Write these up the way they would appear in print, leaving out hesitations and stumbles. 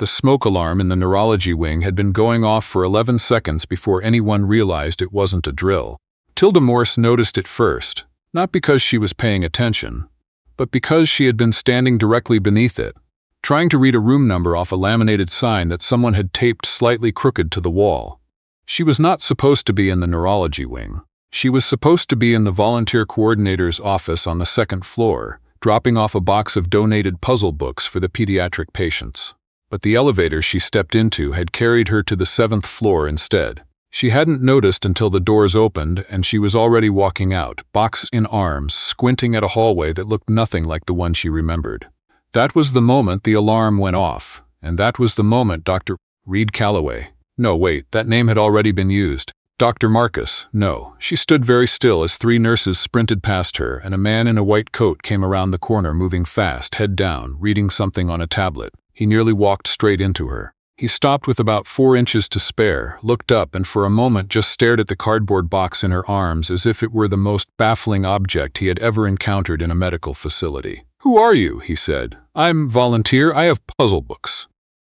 The smoke alarm in the neurology wing had been going off for 11 seconds before anyone realized it wasn't a drill. Tilda Morse noticed it first, not because she was paying attention, but because she had been standing directly beneath it, trying to read a room number off a laminated sign that someone had taped slightly crooked to the wall. She was not supposed to be in the neurology wing. She was supposed to be in the volunteer coordinator's office on the second floor, dropping off a box of donated puzzle books for the pediatric patients. But the elevator she stepped into had carried her to the 7th floor instead. She hadn't noticed until the doors opened and she was already walking out, box in arms, squinting at a hallway that looked nothing like the one she remembered. That was the moment the alarm went off, and that was the moment Dr. Reed Calloway. No, wait, that name had already been used. Dr. Marcus. No. She stood very still as 3 nurses sprinted past her and a man in a white coat came around the corner moving fast, head down, reading something on a tablet. He nearly walked straight into her. He stopped with about 4 inches to spare, looked up and for a moment just stared at the cardboard box in her arms as if it were the most baffling object he had ever encountered in a medical facility. "Who are you?" he said. "I'm volunteer. I have puzzle books."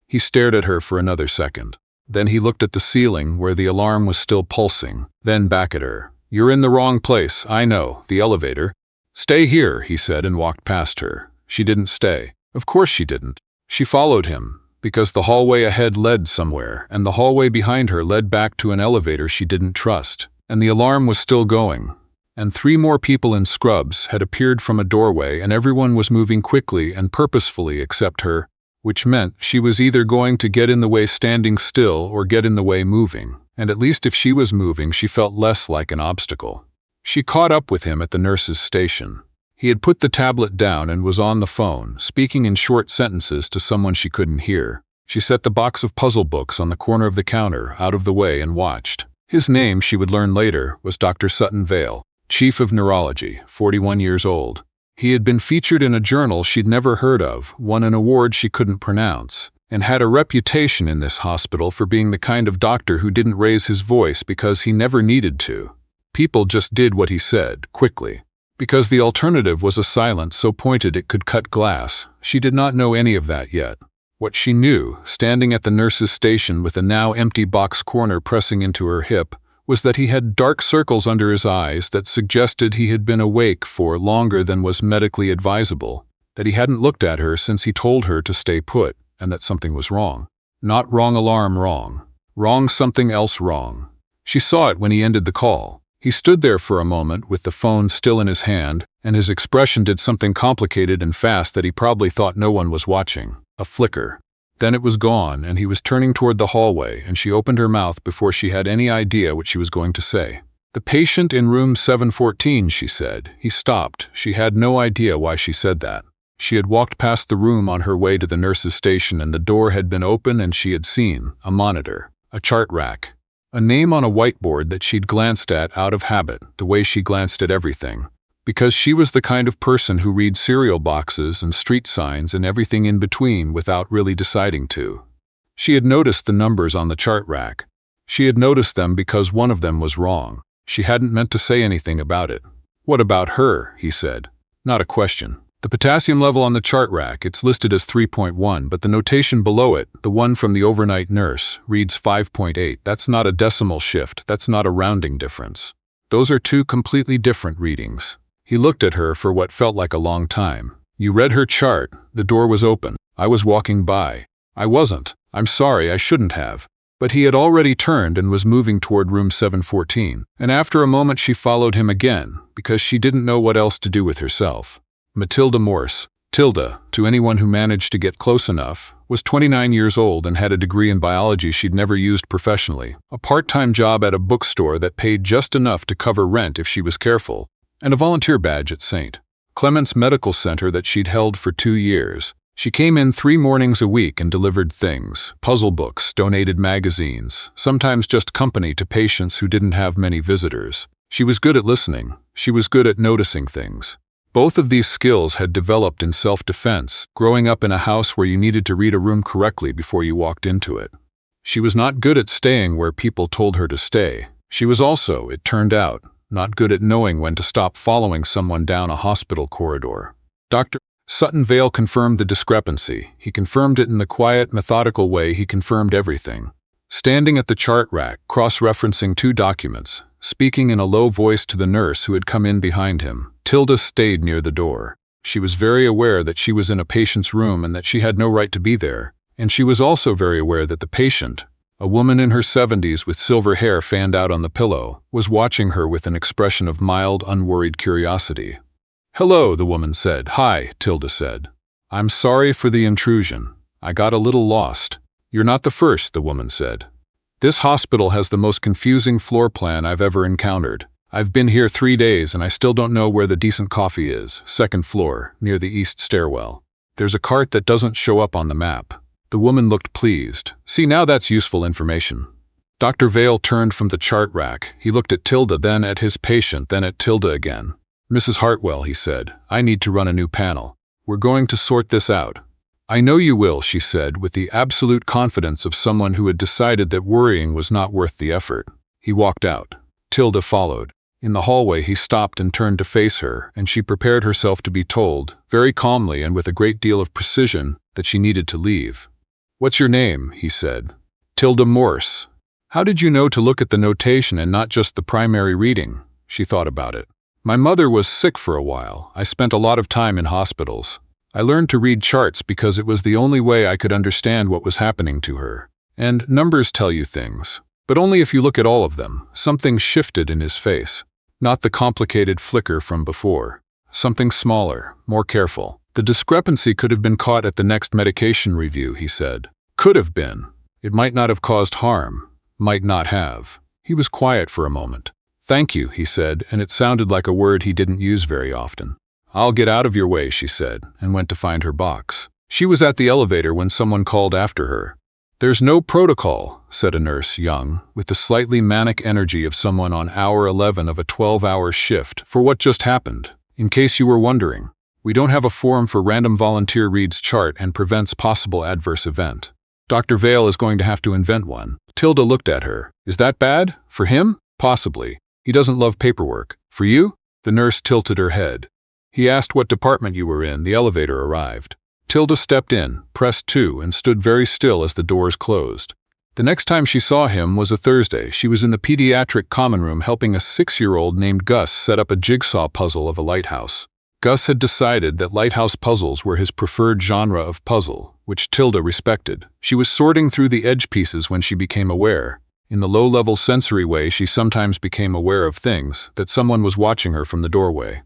He stared at her for another second. Then he looked at the ceiling where the alarm was still pulsing, then back at her. "You're in the wrong place, I know, the elevator." "Stay here," he said and walked past her. She didn't stay. Of course she didn't. She followed him, because the hallway ahead led somewhere, and the hallway behind her led back to an elevator she didn't trust. And the alarm was still going. And 3 more people in scrubs had appeared from a doorway and everyone was moving quickly and purposefully except her, which meant she was either going to get in the way standing still or get in the way moving, and at least if she was moving she felt less like an obstacle. She caught up with him at the nurse's station. He had put the tablet down and was on the phone, speaking in short sentences to someone she couldn't hear. She set the box of puzzle books on the corner of the counter out of the way and watched. His name, she would learn later, was Dr. Sutton Vale, Chief of Neurology, 41 years old. He had been featured in a journal she'd never heard of, won an award she couldn't pronounce, and had a reputation in this hospital for being the kind of doctor who didn't raise his voice because he never needed to. People just did what he said, quickly. Because the alternative was a silence so pointed it could cut glass. She did not know any of that yet. What she knew, standing at the nurse's station with a now empty box corner pressing into her hip, was that he had dark circles under his eyes that suggested he had been awake for longer than was medically advisable, that he hadn't looked at her since he told her to stay put, and that something was wrong. Not wrong alarm wrong. Wrong something else wrong. She saw it when he ended the call. He stood there for a moment with the phone still in his hand, and his expression did something complicated and fast that he probably thought no one was watching. A flicker. Then it was gone, and he was turning toward the hallway, and she opened her mouth before she had any idea what she was going to say. "The patient in room 714, she said. He stopped. She had no idea why she said that. She had walked past the room on her way to the nurse's station, and the door had been open, and she had seen a monitor, a chart rack, a name on a whiteboard that she'd glanced at out of habit, the way she glanced at everything. Because she was the kind of person who reads cereal boxes and street signs and everything in between without really deciding to. She had noticed the numbers on the chart rack. She had noticed them because one of them was wrong. She hadn't meant to say anything about it. "What about her?" he said. Not a question. "The potassium level on the chart rack, it's listed as 3.1, but the notation below it, the one from the overnight nurse, reads 5.8. That's not a decimal shift. That's not a rounding difference. Those are 2 completely different readings." He looked at her for what felt like a long time. "You read her chart. The door was open. I was walking by." "I wasn't. I'm sorry, I shouldn't have." But he had already turned and was moving toward room 714, and after a moment she followed him again, because she didn't know what else to do with herself. Matilda Morse, Tilda, to anyone who managed to get close enough, was 29 years old and had a degree in biology she'd never used professionally, a part-time job at a bookstore that paid just enough to cover rent if she was careful, and a volunteer badge at St. Clement's Medical Center that she'd held for 2 years. She came in 3 mornings a week and delivered things, puzzle books, donated magazines, sometimes just company to patients who didn't have many visitors. She was good at listening. She was good at noticing things. Both of these skills had developed in self-defense, growing up in a house where you needed to read a room correctly before you walked into it. She was not good at staying where people told her to stay. She was also, it turned out, not good at knowing when to stop following someone down a hospital corridor. Dr. Sutton Vale confirmed the discrepancy. He confirmed it in the quiet, methodical way he confirmed everything. Standing at the chart rack, cross-referencing 2 documents, speaking in a low voice to the nurse who had come in behind him, Tilda stayed near the door. She was very aware that she was in a patient's room and that she had no right to be there, and she was also very aware that the patient, a woman in her 70s with silver hair fanned out on the pillow, was watching her with an expression of mild, unworried curiosity. "Hello," the woman said. "Hi," Tilda said. "I'm sorry for the intrusion. I got a little lost." "You're not the first," the woman said. "This hospital has the most confusing floor plan I've ever encountered. I've been here 3 days and I still don't know where the decent coffee is. 2nd floor, near the east stairwell. There's a cart that doesn't show up on the map." The woman looked pleased. "See, now that's useful information." Dr. Vale turned from the chart rack. He looked at Tilda, then at his patient, then at Tilda again. "Mrs. Hartwell," he said, "I need to run a new panel. We're going to sort this out." "I know you will," she said, with the absolute confidence of someone who had decided that worrying was not worth the effort. He walked out. Tilda followed. In the hallway he stopped and turned to face her, and she prepared herself to be told, very calmly and with a great deal of precision, that she needed to leave. "What's your name?" he said. "Tilda Morse." "How did you know to look at the notation and not just the primary reading?" She thought about it. "My mother was sick for a while. I spent a lot of time in hospitals. I learned to read charts because it was the only way I could understand what was happening to her. And numbers tell you things. But only if you look at all of them." Something shifted in his face. Not the complicated flicker from before. Something smaller, more careful. "The discrepancy could have been caught at the next medication review," he said. "Could have been. It might not have caused harm. Might not have." He was quiet for a moment. "Thank you," he said, and it sounded like a word he didn't use very often. "I'll get out of your way," she said, and went to find her box. She was at the elevator when someone called after her. "There's no protocol," said a nurse, young, with the slightly manic energy of someone on hour 11 of a 12-hour shift, "for what just happened. In case you were wondering, we don't have a form for random volunteer reads chart and prevents possible adverse event. Dr. Vale is going to have to invent one." Tilda looked at her. "Is that bad? For him? Possibly. He doesn't love paperwork. For you?" The nurse tilted her head. "He asked what department you were in. The elevator arrived." Tilda stepped in, pressed 2, and stood very still as the doors closed. The next time she saw him was a Thursday. She was in the pediatric common room helping a 6-year-old named Gus set up a jigsaw puzzle of a lighthouse. Gus had decided that lighthouse puzzles were his preferred genre of puzzle, which Tilda respected. She was sorting through the edge pieces when she became aware, in the low-level sensory way she sometimes became aware of things, that someone was watching her from the doorway.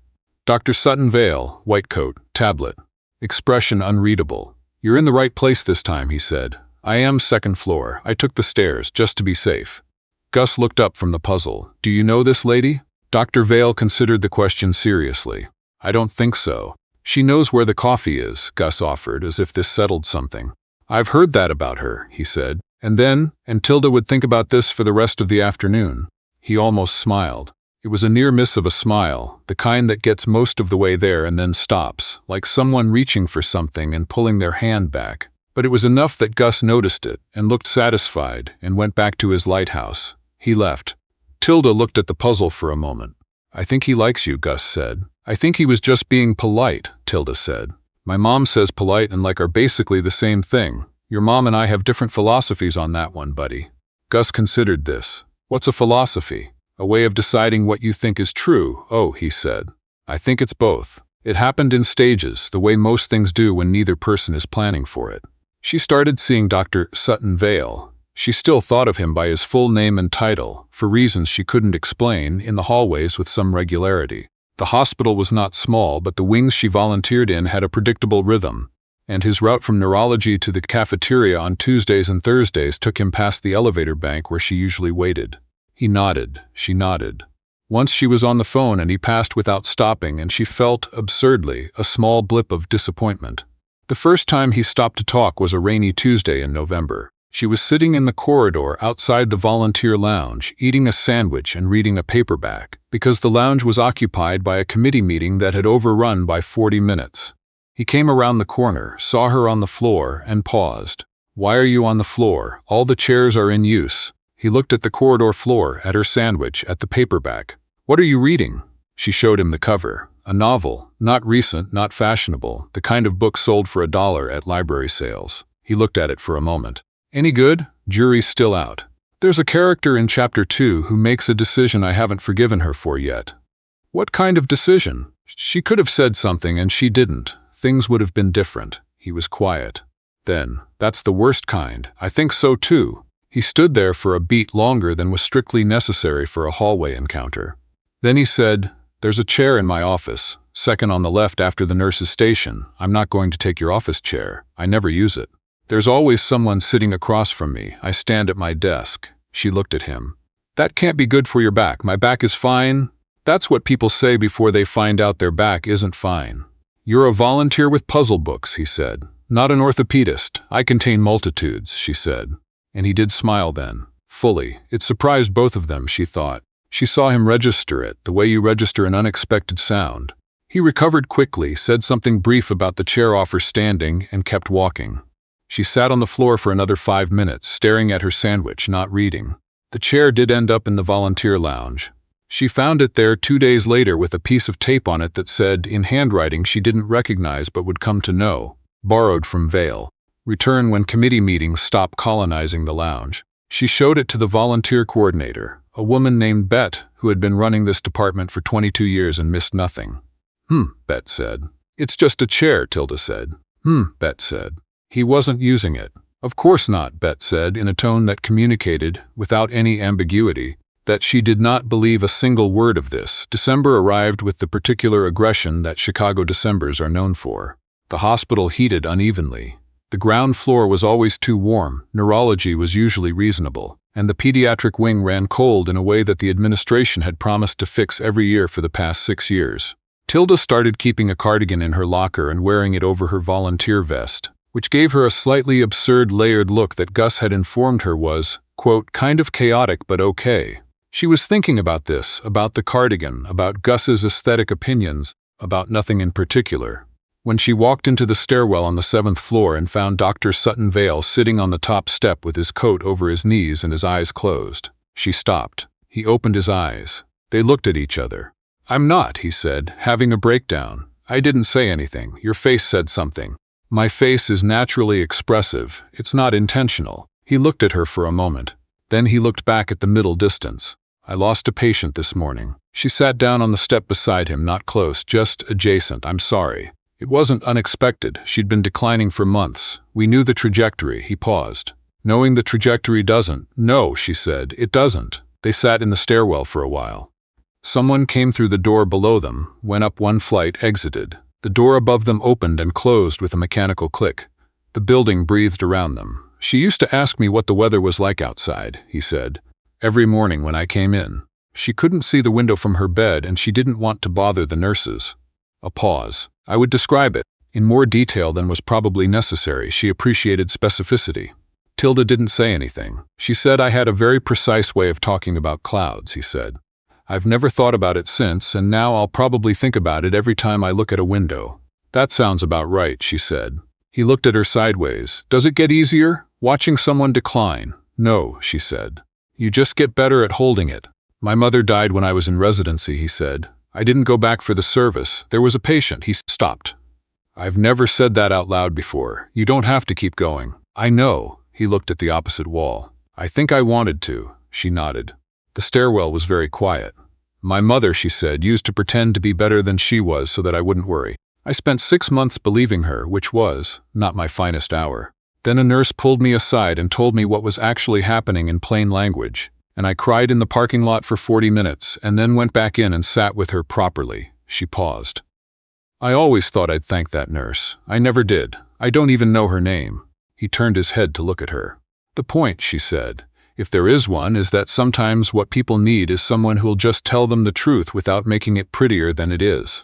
Dr. Sutton Vale, white coat, tablet. Expression unreadable. "You're in the right place this time," he said. "I am 2nd floor. I took the stairs, just to be safe." Gus looked up from the puzzle. "Do you know this lady?" Dr. Vale considered the question seriously. "I don't think so." "She knows where the coffee is," Gus offered, as if this settled something. "I've heard that about her," he said. And Tilda would think about this for the rest of the afternoon. He almost smiled. It was a near miss of a smile, the kind that gets most of the way there and then stops, like someone reaching for something and pulling their hand back. But it was enough that Gus noticed it and looked satisfied and went back to his lighthouse. He left. Tilda looked at the puzzle for a moment. "I think he likes you," Gus said. "I think he was just being polite," Tilda said. "My mom says polite and like are basically the same thing. Your mom and I have different philosophies on that one, buddy." Gus considered this. "What's a philosophy?" "A way of deciding what you think is true." "Oh," he said. "I think it's both. It happened in stages, the way most things do when neither person is planning for it." She started seeing Dr. Sutton Vale. She still thought of him by his full name and title, for reasons she couldn't explain, in the hallways with some regularity. The hospital was not small, but the wings she volunteered in had a predictable rhythm, and his route from neurology to the cafeteria on Tuesdays and Thursdays took him past the elevator bank where she usually waited. He nodded. She nodded. Once she was on the phone and he passed without stopping, and she felt, absurdly, a small blip of disappointment. The first time he stopped to talk was a rainy Tuesday in November. She was sitting in the corridor outside the volunteer lounge, eating a sandwich and reading a paperback, because the lounge was occupied by a committee meeting that had overrun by 40 minutes. He came around the corner, saw her on the floor, and paused. "Why are you on the floor? All the chairs are in use." He looked at the corridor floor, at her sandwich, at the paperback. "What are you reading?" She showed him the cover. A novel, not recent, not fashionable, the kind of book sold for $1 at library sales. He looked at it for a moment. Any good? Jury's still out. There's a character in chapter 2 who makes a decision I haven't forgiven her for yet. What kind of decision? She could have said something and she didn't. Things would have been different. He was quiet. Then, that's the worst kind. I think so too. He stood there for a beat longer than was strictly necessary for a hallway encounter. Then he said, "There's a chair in my office, second on the left after the nurse's station. I'm not going to take your office chair. I never use it. There's always someone sitting across from me. I stand at my desk." She looked at him. "That can't be good for your back. My back is fine." That's what people say before they find out their back isn't fine. "You're a volunteer with puzzle books," he said. "Not an orthopedist. I contain multitudes," she said. And he did smile then, fully. It surprised both of them, she thought. She saw him register it, the way you register an unexpected sound. He recovered quickly, said something brief about the chair offer standing, and kept walking. She sat on the floor for another 5 minutes, staring at her sandwich, not reading. The chair did end up in the volunteer lounge. She found it there 2 days later with a piece of tape on it that said, in handwriting she didn't recognize but would come to know, "Borrowed from Vale. Return when committee meetings stop colonizing the lounge." She showed it to the volunteer coordinator, a woman named Bet, who had been running this department for 22 years and missed nothing. Bet said. "It's just a chair," Tilda said. Bet said. "He wasn't using it." "Of course not," Bet said, in a tone that communicated, without any ambiguity, that she did not believe a single word of this. December arrived with the particular aggression that Chicago Decembers are known for. The hospital heated unevenly. The ground floor was always too warm, neurology was usually reasonable, and the pediatric wing ran cold in a way that the administration had promised to fix every year for the past 6 years. Tilda started keeping a cardigan in her locker and wearing it over her volunteer vest, which gave her a slightly absurd layered look that Gus had informed her was, quote, kind of chaotic but okay. She was thinking about this, about the cardigan, about Gus's aesthetic opinions, about nothing in particular. When she walked into the stairwell on the 7th floor and found Dr. Sutton Vale sitting on the top step with his coat over his knees and his eyes closed, she stopped. He opened his eyes. They looked at each other. "I'm not," he said, "having a breakdown. I didn't say anything. Your face said something. My face is naturally expressive. It's not intentional." He looked at her for a moment. Then he looked back at the middle distance. "I lost a patient this morning." She sat down on the step beside him, not close, just adjacent. "I'm sorry." It wasn't unexpected. She'd been declining for months. "We knew the trajectory." He paused. "Knowing the trajectory doesn't." "No," she said, "it doesn't." They sat in the stairwell for a while. Someone came through the door below them, went up one flight, exited. The door above them opened and closed with a mechanical click. The building breathed around them. "She used to ask me what the weather was like outside," he said, "every morning when I came in. She couldn't see the window from her bed and she didn't want to bother the nurses." A pause. "I would describe it in more detail than was probably necessary." She appreciated specificity. Tilda didn't say anything. She said, "I had a very precise way of talking about clouds," he said. "I've never thought about it since, and now I'll probably think about it every time I look at a window." "That sounds about right," she said. He looked at her sideways. "Does it get easier, watching someone decline?" "No," she said. "You just get better at holding it." "My mother died when I was in residency," he said. "I didn't go back for the service. There was a patient." He stopped. "I've never said that out loud before. You don't have to keep going." "I know." He looked at the opposite wall. "I think I wanted to." She nodded. The stairwell was very quiet. "My mother," she said, "used to pretend to be better than she was so that I wouldn't worry. I spent 6 months believing her, which was not my finest hour. Then a nurse pulled me aside and told me what was actually happening in plain language. And I cried in the parking lot for 40 minutes and then went back in and sat with her properly." She paused. "I always thought I'd thank that nurse. I never did. I don't even know her name." He turned his head to look at her. "The point," she said, "if there is one, is that sometimes what people need is someone who'll just tell them the truth without making it prettier than it is."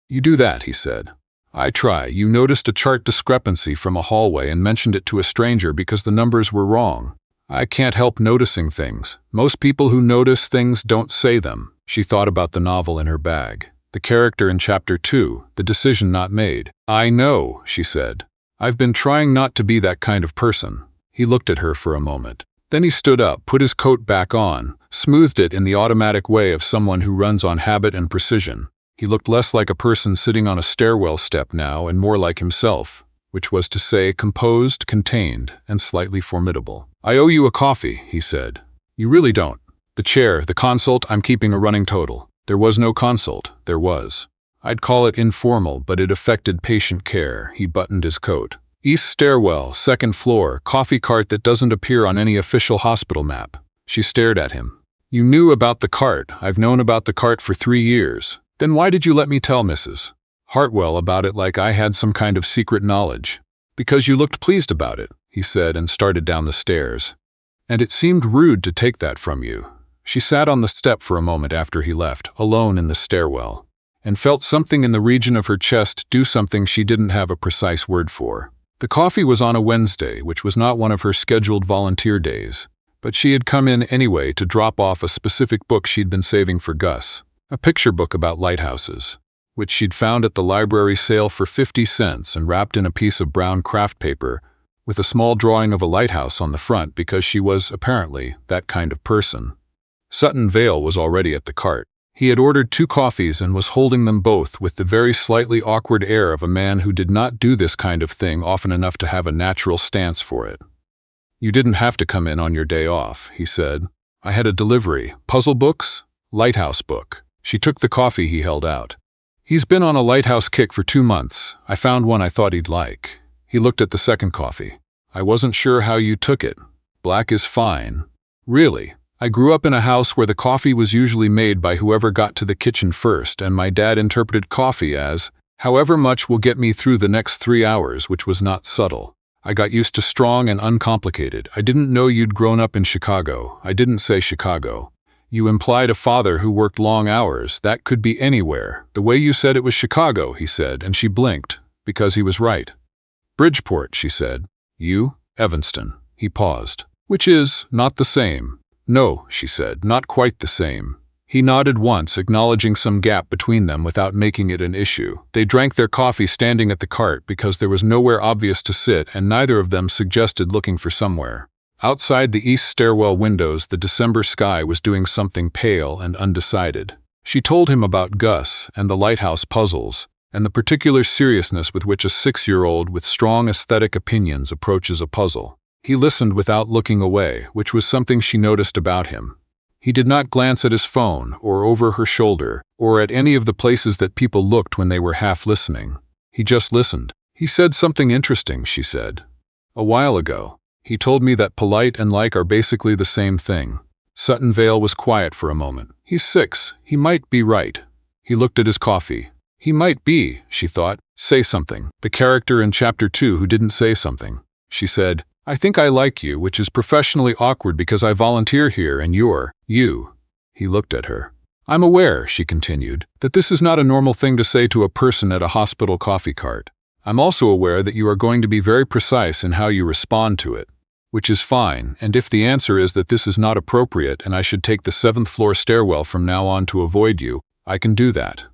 "You do that," he said. "I try. You noticed a chart discrepancy from a hallway and mentioned it to a stranger because the numbers were wrong. I can't help noticing things. Most people who notice things don't say them." She thought about the novel in her bag. The character in chapter 2, the decision not made. "I know," she said. "I've been trying not to be that kind of person." He looked at her for a moment. Then he stood up, put his coat back on, smoothed it in the automatic way of someone who runs on habit and precision. He looked less like a person sitting on a stairwell step now and more like himself, which was to say composed, contained, and slightly formidable. "I owe you a coffee," he said. "You really don't." "The chair, the consult, I'm keeping a running total." There was no consult. There was. I'd call it informal, but it affected patient care. He buttoned his coat. "East stairwell, second floor, coffee cart that doesn't appear on any official hospital map." She stared at him. "You knew about the cart. I've known about the cart for 3 years. Then why did you let me tell Mrs. Hartwell about it like I had some kind of secret knowledge?" "Because you looked pleased about it," he said and started down the stairs. "And it seemed rude to take that from you." She sat on the step for a moment after he left, alone in the stairwell, and felt something in the region of her chest do something she didn't have a precise word for. The coffee was on a Wednesday, which was not one of her scheduled volunteer days, but she had come in anyway to drop off a specific book she'd been saving for Gus, a picture book about lighthouses, which she'd found at the library sale for 50 cents and wrapped in a piece of brown craft paper with a small drawing of a lighthouse on the front because she was, apparently, that kind of person. Sutton Vale was already at the cart. He had ordered 2 coffees and was holding them both with the very slightly awkward air of a man who did not do this kind of thing often enough to have a natural stance for it. "You didn't have to come in on your day off," he said. "I had a delivery. Puzzle books? Lighthouse book." She took the coffee he held out. "He's been on a lighthouse kick for 2 months. I found one I thought he'd like." He looked at the second coffee. "I wasn't sure how you took it. Black is fine." "Really? I grew up in a house where the coffee was usually made by whoever got to the kitchen first, and my dad interpreted coffee as, however much will get me through the next 3 hours, which was not subtle. I got used to strong and uncomplicated. I didn't know you'd grown up in Chicago." "I didn't say Chicago." "You implied a father who worked long hours. That could be anywhere. The way you said it was Chicago," he said, and she blinked, because he was right. "Bridgeport," she said. "You? Evanston." He paused. "Which is not the same." "No," she said, "not quite the same." He nodded once, acknowledging some gap between them without making it an issue. They drank their coffee standing at the cart because there was nowhere obvious to sit, and neither of them suggested looking for somewhere. Outside the east stairwell windows, the December sky was doing something pale and undecided. She told him about Gus and the lighthouse puzzles, and the particular seriousness with which a 6-year-old with strong aesthetic opinions approaches a puzzle. He listened without looking away, which was something she noticed about him. He did not glance at his phone, or over her shoulder, or at any of the places that people looked when they were half listening. He just listened. "He said something interesting," she said. "A while ago. He told me that polite and like are basically the same thing." Sutton Vale was quiet for a moment. "He's 6. He might be right." He looked at his coffee. "He might be," she thought. "Say something." The character in Chapter 2 who didn't say something. She said, "I think I like you, which is professionally awkward because I volunteer here and you're, you." He looked at her. "I'm aware," she continued, "that this is not a normal thing to say to a person at a hospital coffee cart. I'm also aware that you are going to be very precise in how you respond to it. Which is fine, and if the answer is that this is not appropriate and I should take the 7th floor stairwell from now on to avoid you, I can do that."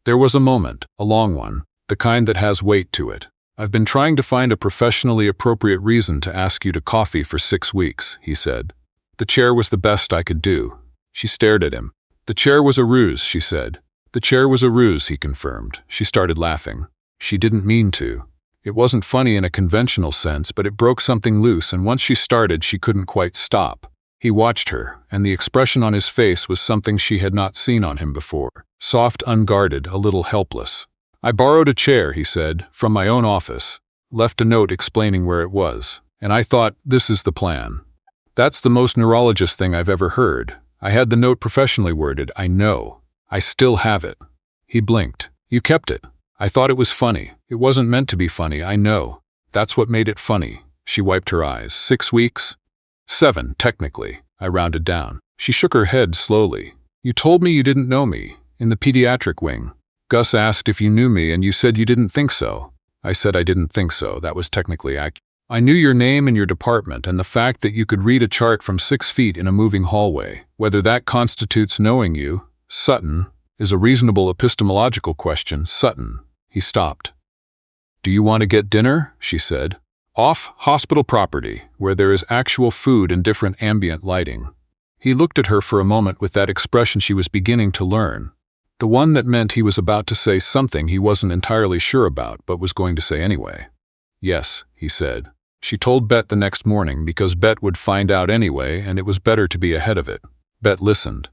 There was a moment, a long one, the kind that has weight to it. "I've been trying to find a professionally appropriate reason to ask you to coffee for 6 weeks, he said. "The chair was the best I could do." She stared at him. "The chair was a ruse," she said. "The chair was a ruse," he confirmed. She started laughing. She didn't mean to. It wasn't funny in a conventional sense, but it broke something loose, and once she started, she couldn't quite stop. He watched her, and the expression on his face was something she had not seen on him before. Soft, unguarded, a little helpless. "I borrowed a chair," he said, "from my own office. Left a note explaining where it was. And I thought, this is the plan." That's the most neurologist thing I've ever heard. I had the note professionally worded, I know. I still have it. He blinked. "You kept it." "I thought it was funny. It wasn't meant to be funny, I know. That's what made it funny." She wiped her eyes. 6 weeks? 7, technically. I rounded down. She shook her head slowly. "You told me you didn't know me, in the pediatric wing. Gus asked if you knew me and you said you didn't think so." I said I didn't think so. That was technically accurate. "I knew your name and your department and the fact that you could read a chart from 6 feet in a moving hallway. Whether that constitutes knowing you, Sutton, is a reasonable epistemological question, Sutton." He stopped. "Do you want to get dinner?" she said. "Off hospital property, where there is actual food and different ambient lighting." He looked at her for a moment with that expression she was beginning to learn. The one that meant he was about to say something he wasn't entirely sure about but was going to say anyway. Yes, he said. She told Bet the next morning because Bet would find out anyway and it was better to be ahead of it. Bet listened.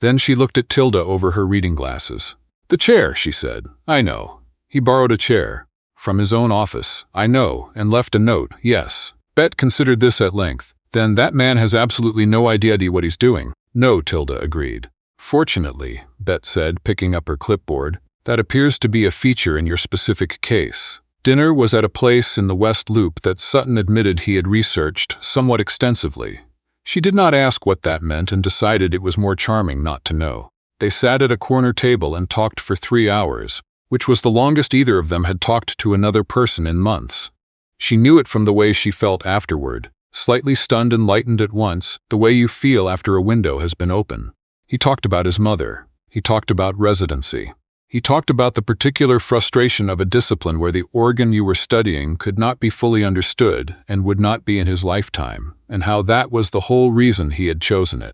Then she looked at Tilda over her reading glasses. The chair, she said. I know. He borrowed a chair. From his own office. I know, and left a note, yes. Bet considered this at length. Then that man has absolutely no idea what he's doing. No, Tilda agreed. Fortunately, Bet said, picking up her clipboard, that appears to be a feature in your specific case. Dinner was at a place in the West Loop that Sutton admitted he had researched somewhat extensively. She did not ask what that meant and decided it was more charming not to know. They sat at a corner table and talked for 3 hours, which was the longest either of them had talked to another person in months. She knew it from the way she felt afterward, slightly stunned and lightened at once, the way you feel after a window has been open. He talked about his mother. He talked about residency. He talked about the particular frustration of a discipline where the organ you were studying could not be fully understood and would not be in his lifetime, and how that was the whole reason he had chosen it.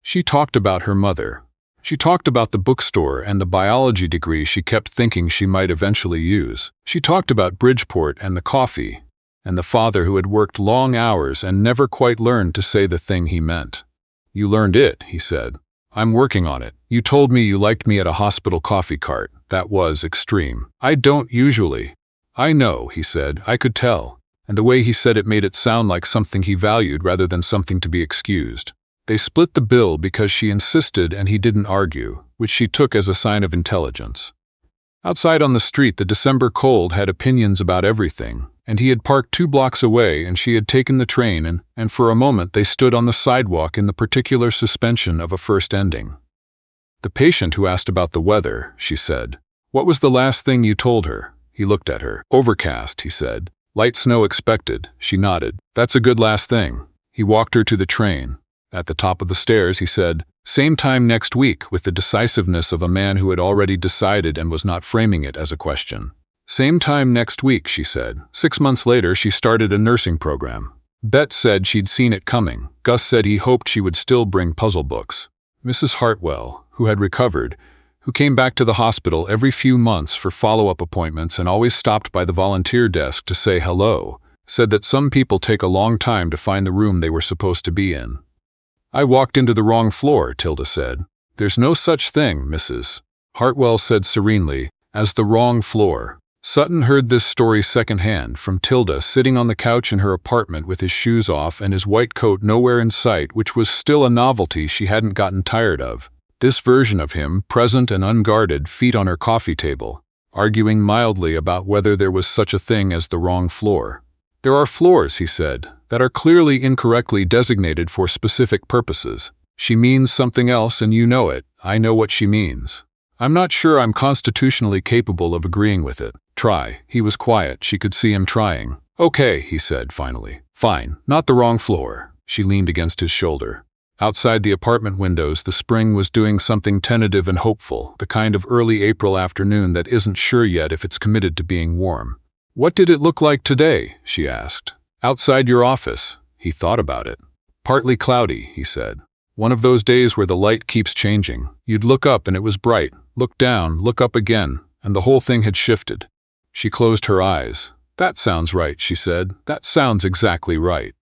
She talked about her mother. She talked about the bookstore and the biology degree she kept thinking she might eventually use. She talked about Bridgeport and the coffee, and the father who had worked long hours and never quite learned to say the thing he meant. You learned it, he said. I'm working on it. You told me you liked me at a hospital coffee cart. That was extreme. I don't usually. I know, he said. I could tell. And the way he said it made it sound like something he valued rather than something to be excused. They split the bill because she insisted and he didn't argue, which she took as a sign of intelligence. Outside on the street, the December cold had opinions about everything, and he had parked 2 blocks away and she had taken the train and for a moment they stood on the sidewalk in the particular suspension of a first ending. The patient who asked about the weather, she said. What was the last thing you told her? He looked at her. Overcast, he said. Light snow expected. She nodded. That's a good last thing. He walked her to the train. At the top of the stairs, he said, same time next week, with the decisiveness of a man who had already decided and was not framing it as a question. Same time next week, she said. 6 months later, she started a nursing program. Bet said she'd seen it coming. Gus said he hoped she would still bring puzzle books. Mrs. Hartwell, who had recovered, who came back to the hospital every few months for follow-up appointments and always stopped by the volunteer desk to say hello, said that some people take a long time to find the room they were supposed to be in. I walked into the wrong floor, Tilda said. There's no such thing, Mrs. Hartwell said serenely, as the wrong floor. Sutton heard this story secondhand from Tilda sitting on the couch in her apartment with his shoes off and his white coat nowhere in sight, which was still a novelty she hadn't gotten tired of. This version of him, present and unguarded, feet on her coffee table, arguing mildly about whether there was such a thing as the wrong floor. There are floors, he said, that are clearly incorrectly designated for specific purposes. She means something else and you know it. I know what she means. I'm not sure I'm constitutionally capable of agreeing with it. Try. He was quiet. She could see him trying. Okay, he said finally. Fine. Not the wrong floor. She leaned against his shoulder. Outside the apartment windows, the spring was doing something tentative and hopeful, the kind of early April afternoon that isn't sure yet if it's committed to being warm. What did it look like today? She asked. Outside your office. He thought about it. Partly cloudy, he said. One of those days where the light keeps changing. You'd look up and it was bright. Look down, look up again, and the whole thing had shifted. She closed her eyes. That sounds right, she said. That sounds exactly right.